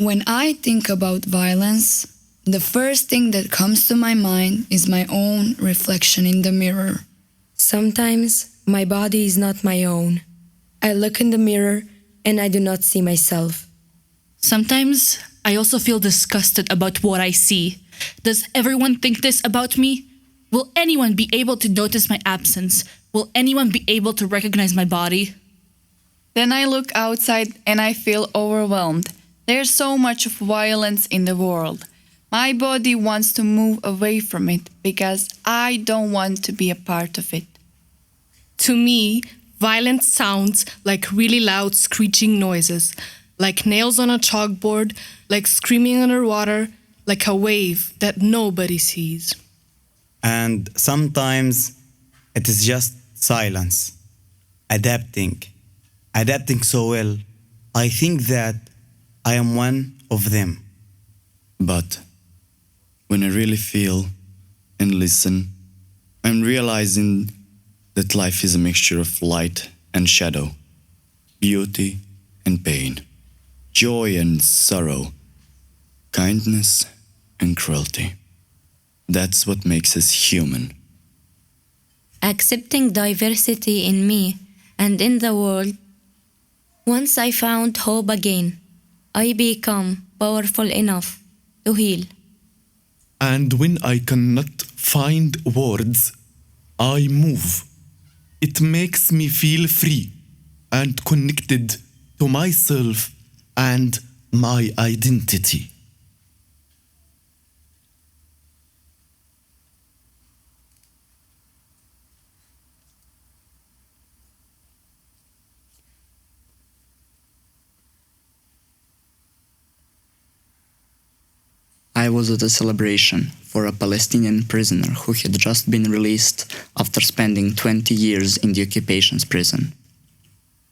When I think about violence, the first thing that comes to my mind is my own reflection in the mirror. Sometimes my body is not my own. I look in the mirror and I do not see myself. Sometimes I also feel disgusted about what I see. Does everyone think this about me? Will anyone be able to notice my absence? Will anyone be able to recognize my body? Then I look outside and I feel overwhelmed. There's so much of violence in the world. My body wants to move away from it because I don't want to be a part of it. To me, violence sounds like really loud screeching noises, like nails on a chalkboard, like screaming underwater, like a wave that nobody sees. And sometimes it is just silence, adapting so well. I think that I am one of them. But when I really feel and listen, I'm realizing that life is a mixture of light and shadow, beauty and pain, joy and sorrow, kindness and cruelty. That's what makes us human. Accepting diversity in me and in the world, once I found hope again, I become powerful enough to heal. And when I cannot find words, I move. It makes me feel free and connected to myself and my identity. I was at a celebration for a Palestinian prisoner who had just been released after spending 20 years in the occupations prison.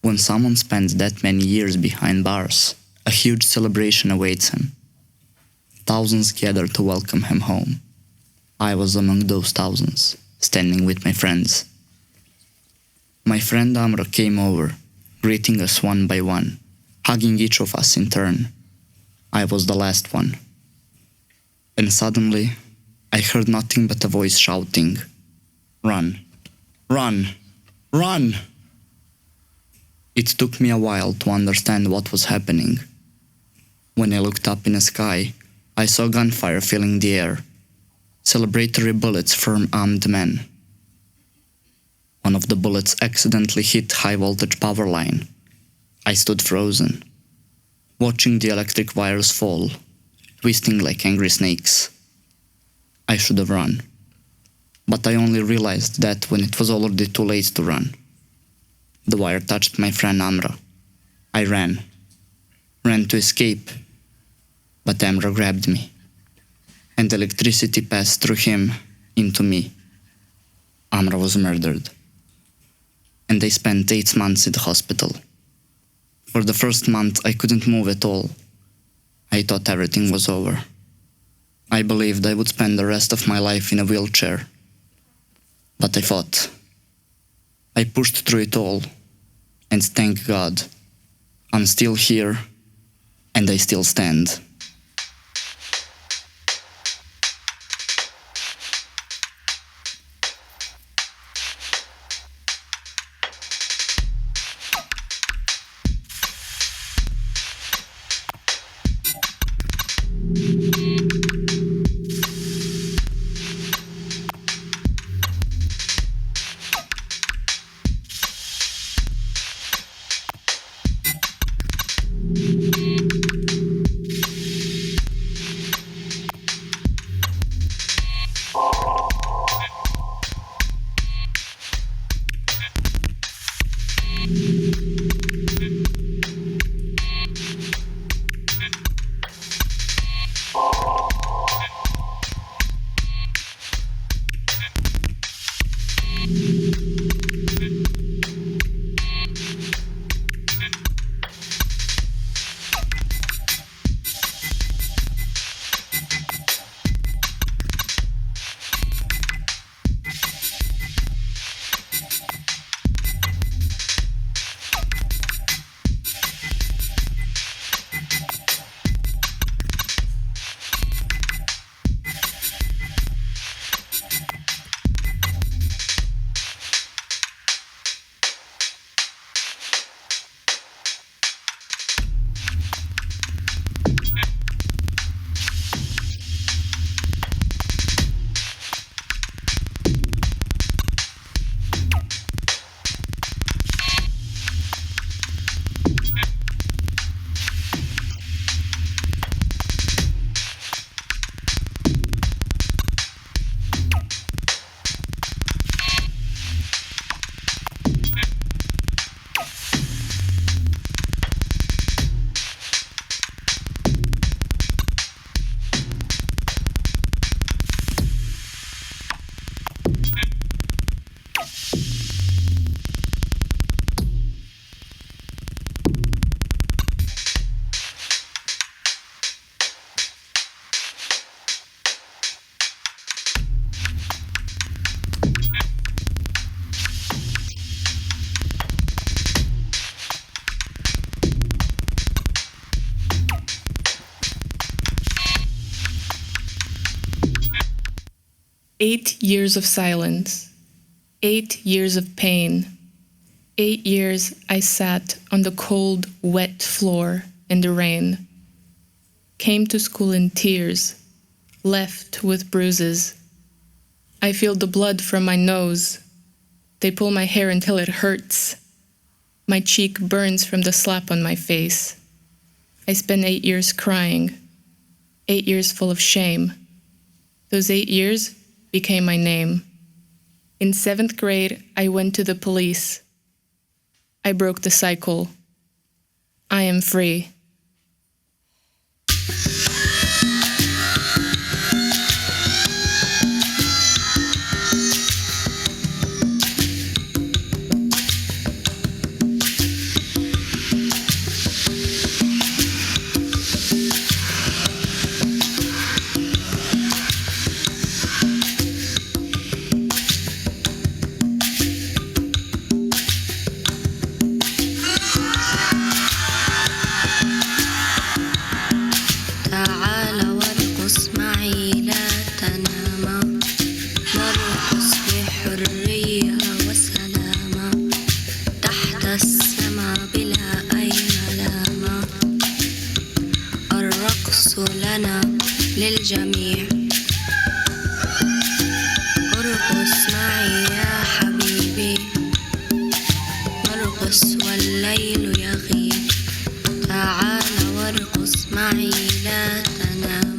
When someone spends that many years behind bars, a huge celebration awaits him. Thousands gather to welcome him home. I was among those thousands, standing with my friends. My friend Amra came over, greeting us one by one, hugging each of us in turn. I was the last one. And suddenly, I heard nothing but a voice shouting, "Run! Run! Run!" It took me a while to understand what was happening. When I looked up in the sky, I saw gunfire filling the air, celebratory bullets from armed men. One of the bullets accidentally hit high-voltage power line. I stood frozen, watching the electric wires fall, twisting like angry snakes. I should have run, but I only realized that when it was already too late to run. The wire touched my friend Amra. I ran to escape, but Amra grabbed me, and electricity passed through him into me. Amra was murdered, and I spent 8 months in the hospital. For the first month, I couldn't move at all. I thought everything was over. I believed I would spend the rest of my life in a wheelchair. But I fought. I pushed through it all. And thank God, I'm still here, and I still stand. 8 years of silence, 8 years of pain, 8 years I sat on the cold, wet floor in the rain, came to school in tears, left with bruises. I feel the blood from my nose. They pull my hair until it hurts. My cheek burns from the slap on my face. I spent 8 years crying, 8 years full of shame. Those 8 years became my name. In 7th grade, I went to the police. I broke the cycle. I am free. للجميع ارقص معي يا حبيبي نرقص والليل يغيب تعال وارقص معي لا تنام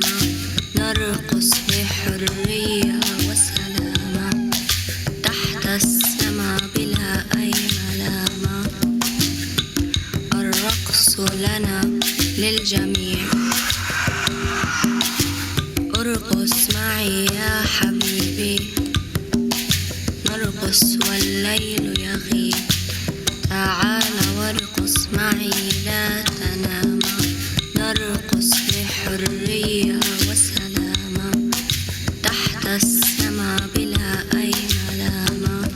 نرقص بحرية وسلامة تحت السماء بلا أي ملامة الرقص لنا للجميع ارقص معي يا حبيبي نرقص والليل يغيب تعال وارقص معي لا تنام نرقص بحرية وسلامة تحت السماء بلا أي ملامة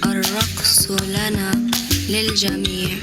الرقص لنا للجميع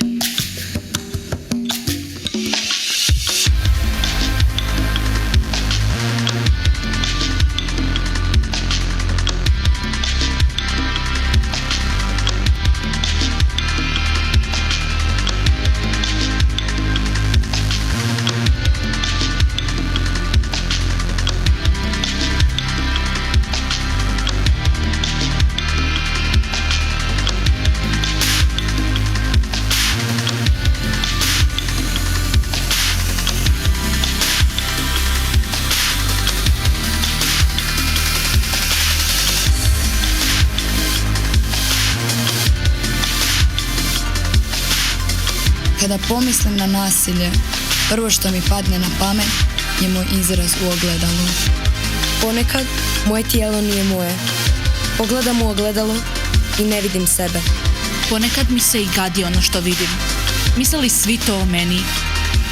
Kada pomislim na nasilje, prvo što mi padne na pamet je moj izraz u ogledalu. Ponekad moje tijelo nije moje. Pogledam u ogledalo i ne vidim sebe. Ponekad mi se i gadi ono što vidim. Misle li svi to o meni?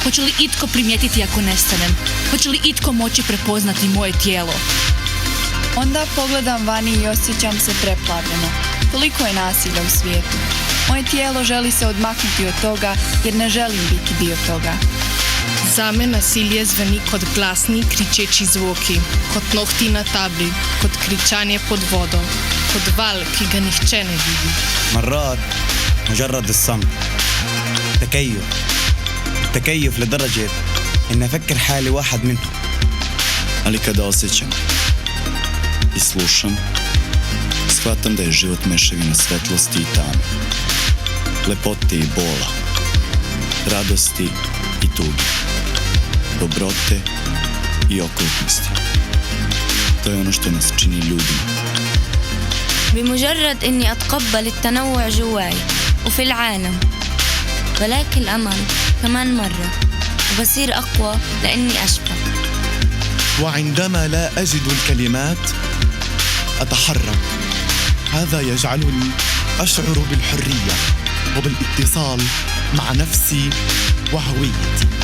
Hoće li itko primijetiti ako nestanem? Hoće li itko moći prepoznati moje tijelo? Onda pogledam vani i osjećam se preplavljeno. Toliko je nasilja u svijetu. Moje tijelo želi se odmaknuti od toga jer ne želim biti dio toga. Za me nasilje zveni kot glasni, kričeči zvoki, kot nohti na tabli, kot kričanje pod vodo, kot val, ki ga nihče ne vidi. مرات مجرد الصمت تكيف لدرجة إن أفكر حالي واحد منهم. Ali kada osjećam i slušam, shvatam da je život mešavina svetlosti i tame, lepote i bola, radosti i tuge, dobrote i okrutnosti. To je ono što nas čini ljudima. بمجرد إني أتقبل التنوع جواي وفي العالم بلاقي الأمل كمان مرة وبصير أقوى لأني أشبه. وعندما لا أجد الكلمات أتحرك. هذا يجعلني أشعر بالحرية وبالاتصال مع نفسي وهويتي.